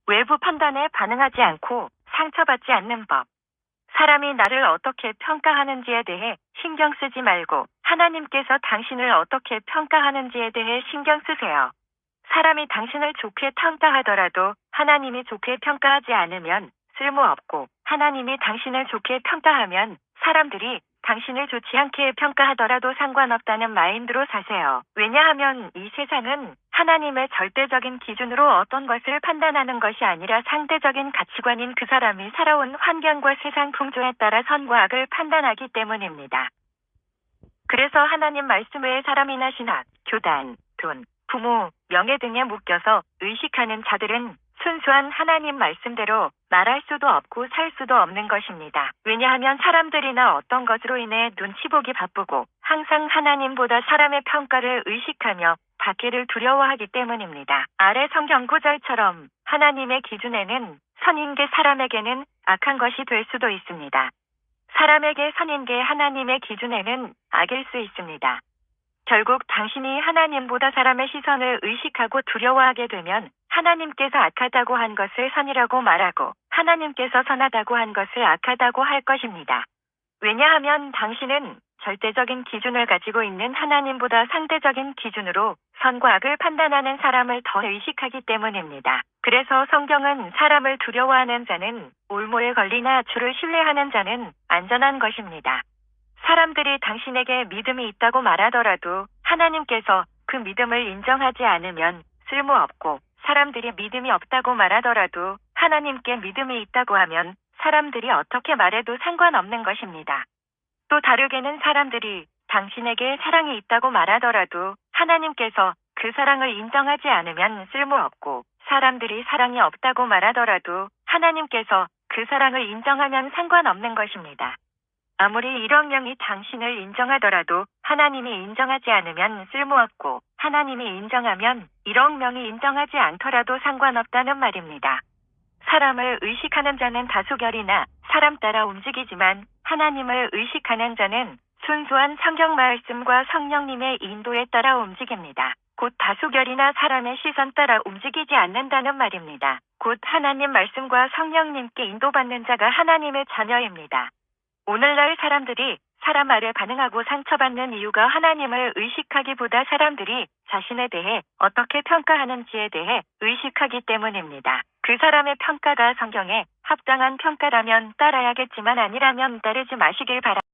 외부 판단에 반응하지 않고 상처받지 않는 법. 사람이 나를 어떻게 평가하는지에 대해 신경 쓰지 말고 하나님께서 당신을 어떻게 평가하는지에 대해 신경 쓰세요. 사람이 당신을 좋게 평가하더라도 하나님이 좋게 평가하지 않으면 쓸모없고, 하나님이 당신을 좋게 평가하면 사람들이 당신을 좋지 않게 평가하더라도 상관없다는 마인드로 사세요. 왜냐하면 이 세상은 하나님의 절대적인 기준으로 어떤 것을 판단하는 것이 아니라 상대적인 가치관인 그 사람이 살아온 환경과 세상 풍조에 따라 선과 악을 판단하기 때문입니다. 그래서 하나님 말씀 외에 사람이나 신학, 교단, 돈, 부모, 명예 등에 묶여서 의식하는 자들은 순수한 하나님 말씀대로 말할 수도 없고 살 수도 없는 것입니다. 왜냐하면 사람들이나 어떤 것으로 인해 눈치 보기 바쁘고 항상 하나님보다 사람의 평가를 의식하며 받기를 두려워하기 때문입니다. 아래 성경 구절처럼 하나님의 기준에는 선인 게 사람에게는 악한 것이 될 수도 있습니다. 사람에게 선인 게 하나님의 기준에는 악일 수 있습니다. 결국 당신이 하나님보다 사람의 시선을 의식하고 두려워하게 되면 하나님께서 악하다고 한 것을 선이라고 말하고 하나님께서 선하다고 한 것을 악하다고 할 것입니다. 왜냐하면 당신은 절대적인 기준을 가지고 있는 하나님보다 상대적인 기준으로 선과 악을 판단하는 사람을 더 의식하기 때문입니다. 그래서 성경은 사람을 두려워하는 자는 올무에 걸리나 주를 신뢰하는 자는 안전한 것입니다. 사람들이 당신에게 믿음이 있다고 말하더라도 하나님께서 그 믿음을 인정하지 않으면 쓸모없고, 사람들이 믿음이 없다고 말하더라도 하나님께 믿음이 있다고 하면 사람들이 어떻게 말해도 상관없는 것입니다. 또 다르게는 사람들이 당신에게 사랑이 있다고 말하더라도 하나님께서 그 사랑을 인정하지 않으면 쓸모없고, 사람들이 사랑이 없다고 말하더라도 하나님께서 그 사랑을 인정하면 상관없는 것입니다. 아무리 1억 명이 당신을 인정하더라도 하나님이 인정하지 않으면 쓸모없고, 하나님이 인정하면 1억 명이 인정하지 않더라도 상관없다는 말입니다. 사람을 의식하는 자는 다수결이나 사람 따라 움직이지만 하나님을 의식하는 자는 순수한 성경 말씀과 성령님의 인도에 따라 움직입니다. 곧 다수결이나 사람의 시선 따라 움직이지 않는다는 말입니다. 곧 하나님 말씀과 성령님께 인도받는 자가 하나님의 자녀입니다. 오늘날 사람들이 사람 말에 반응하고 상처받는 이유가 하나님을 의식하기보다 사람들이 자신에 대해 어떻게 평가하는지에 대해 의식하기 때문입니다. 그 사람의 평가가 성경에 합당한 평가라면 따라야겠지만 아니라면 따르지 마시길 바랍니다.